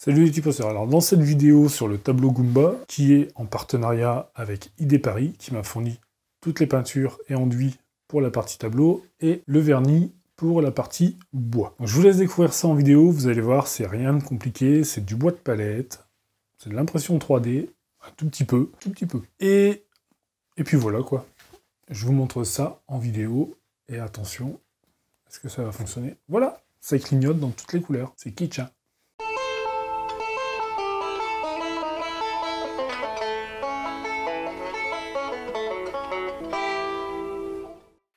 Salut les tiposters, alors dans cette vidéo sur le tableau Goomba, qui est en partenariat avec ID Paris, qui m'a fourni toutes les peintures et enduits pour la partie tableau, et le vernis pour la partie bois. Donc, je vous laisse découvrir ça en vidéo, vous allez voir, c'est rien de compliqué, c'est du bois de palette, c'est de l'impression 3D, un tout petit peu. Et puis voilà quoi, je vous montre ça en vidéo, et attention, est-ce que ça va fonctionner? Voilà, ça clignote dans toutes les couleurs, c'est kitsch hein.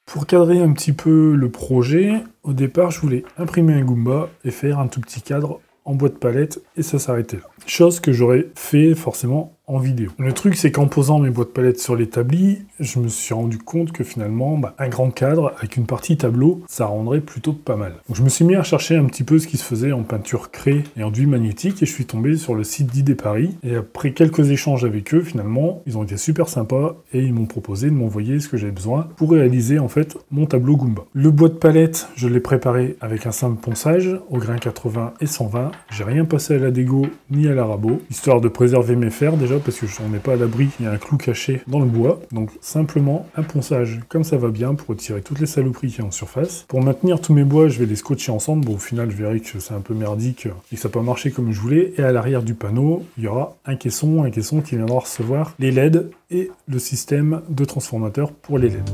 Pour cadrer un petit peu le projet, au départ, je voulais imprimer un Goomba et faire un tout petit cadre en bois de palette, et ça s'arrêtait là. Chose que j'aurais fait forcément en vidéo. Le truc, c'est qu'en posant mes bois de palette sur l'établi, je me suis rendu compte que finalement, un grand cadre avec une partie tableau, ça rendrait plutôt pas mal. Donc je me suis mis à chercher un petit peu ce qui se faisait en peinture craie et enduit magnétique, et je suis tombé sur le site d'ID Paris, et après quelques échanges avec eux, finalement, ils ont été super sympas, et ils m'ont proposé de m'envoyer ce que j'avais besoin pour réaliser en fait mon tableau Goomba. Le bois de palette, je l'ai préparé avec un simple ponçage, au grain 80 et 120, j'ai rien passé à la dégo ni à la rabot, histoire de préserver mes fers déjà, parce que je n'en ai pas à l'abri, il y a un clou caché dans le bois, donc simplement un ponçage comme ça va bien pour retirer toutes les saloperies qui y a en surface. Pour maintenir tous mes bois, je vais les scotcher ensemble, bon au final je verrai que c'est un peu merdique et que ça n'a pas marché comme je voulais, et à l'arrière du panneau, il y aura un caisson qui viendra recevoir les LED et le système de transformateur pour les LED.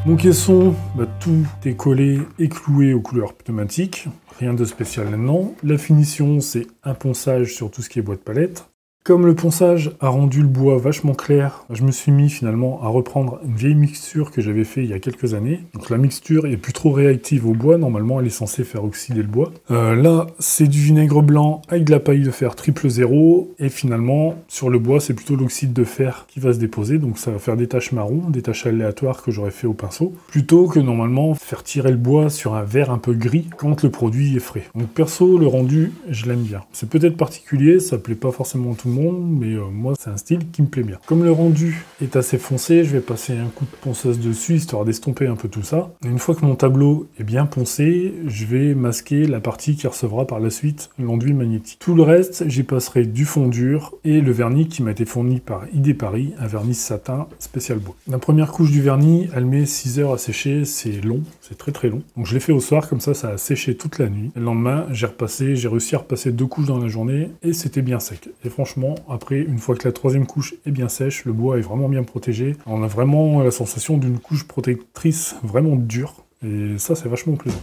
Mon caisson, tout est collé et cloué aux couleurs pneumatiques, rien de spécial là-dedans. La finition, c'est un ponçage sur tout ce qui est bois de palette. Comme le ponçage a rendu le bois vachement clair, je me suis mis finalement à reprendre une vieille mixture que j'avais fait il y a quelques années. Donc la mixture est plus trop réactive au bois, normalement elle est censée faire oxyder le bois. Là c'est du vinaigre blanc avec de la paille de fer 000, et finalement sur le bois c'est plutôt l'oxyde de fer qui va se déposer, donc ça va faire des taches marron, des taches aléatoires que j'aurais fait au pinceau, plutôt que normalement faire tirer le bois sur un verre un peu gris quand le produit est frais. Donc perso le rendu je l'aime bien. C'est peut-être particulier, ça plaît pas forcément à tout le monde, mais moi c'est un style qui me plaît bien. Comme le rendu est assez foncé, je vais passer un coup de ponceuse dessus histoire d'estomper un peu tout ça. Et une fois que mon tableau est bien poncé, je vais masquer la partie qui recevra par la suite l'enduit magnétique. Tout le reste, j'y passerai du fond dur et le vernis qui m'a été fourni par ID Paris, un vernis satin spécial bois. La première couche du vernis, elle met 6 heures à sécher, c'est long, c'est très long. Donc je l'ai fait au soir, comme ça a séché toute la nuit. Et le lendemain, j'ai réussi à repasser 2 couches dans la journée et c'était bien sec. Et franchement, après, une fois que la troisième couche est bien sèche, le bois est vraiment bien protégé. On a vraiment la sensation d'une couche protectrice vraiment dure. Et ça, c'est vachement plaisant.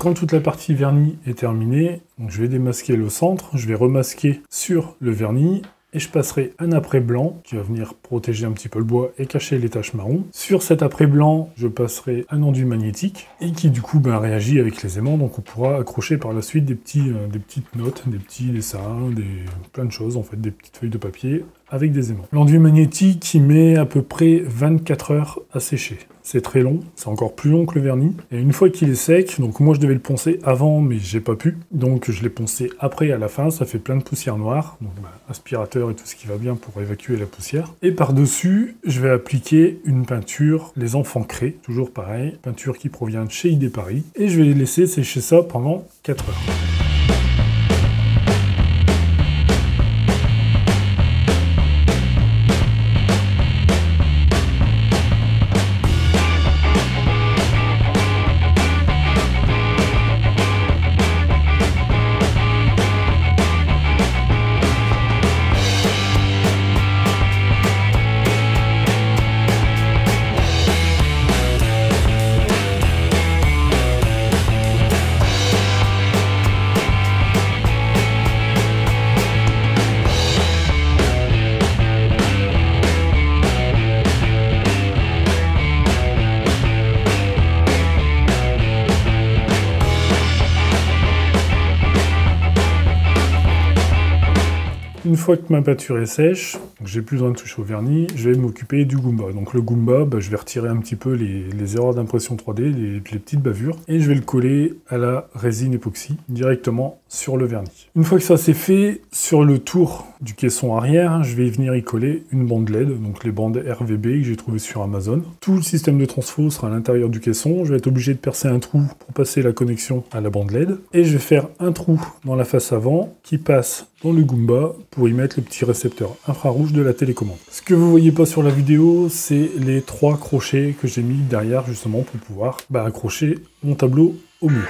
quand toute la partie vernis est terminée, donc je vais démasquer le centre, je vais remasquer sur le vernis, et je passerai un apprêt blanc qui va venir protéger un petit peu le bois et cacher les taches marron. Sur cet apprêt blanc, je passerai un enduit magnétique et qui du coup réagit avec les aimants, donc on pourra accrocher par la suite des petites notes, des petits dessins, plein de choses en fait, des petites feuilles de papier avec des aimants. L'enduit magnétique, il met à peu près 24 heures à sécher. C'est très long, c'est encore plus long que le vernis. Et une fois qu'il est sec, donc moi je devais le poncer avant, mais j'ai pas pu. Donc je l'ai poncé après à la fin, ça fait plein de poussière noire. Donc aspirateur et tout ce qui va bien pour évacuer la poussière. Et par-dessus, je vais appliquer une peinture Les Enfants Crés, toujours pareil, peinture qui provient de chez ID Paris. Et je vais laisser sécher ça pendant 4 heures. Une fois que ma peinture est sèche, j'ai plus besoin de toucher au vernis, je vais m'occuper du Goomba. Donc le Goomba, je vais retirer un petit peu les erreurs d'impression 3D, les petites bavures, et je vais le coller à la résine époxy directement sur le vernis. Une fois que ça c'est fait, sur le tour du caisson arrière, je vais venir y coller une bande LED, donc les bandes RVB que j'ai trouvées sur Amazon. Tout le système de transfo sera à l'intérieur du caisson, je vais être obligé de percer un trou pour passer la connexion à la bande LED, et je vais faire un trou dans la face avant qui passe dans le Goomba pour y mettre le petit récepteur infrarouge de la télécommande. Ce que vous voyez pas sur la vidéo, c'est les 3 crochets que j'ai mis derrière justement pour pouvoir accrocher mon tableau au mur.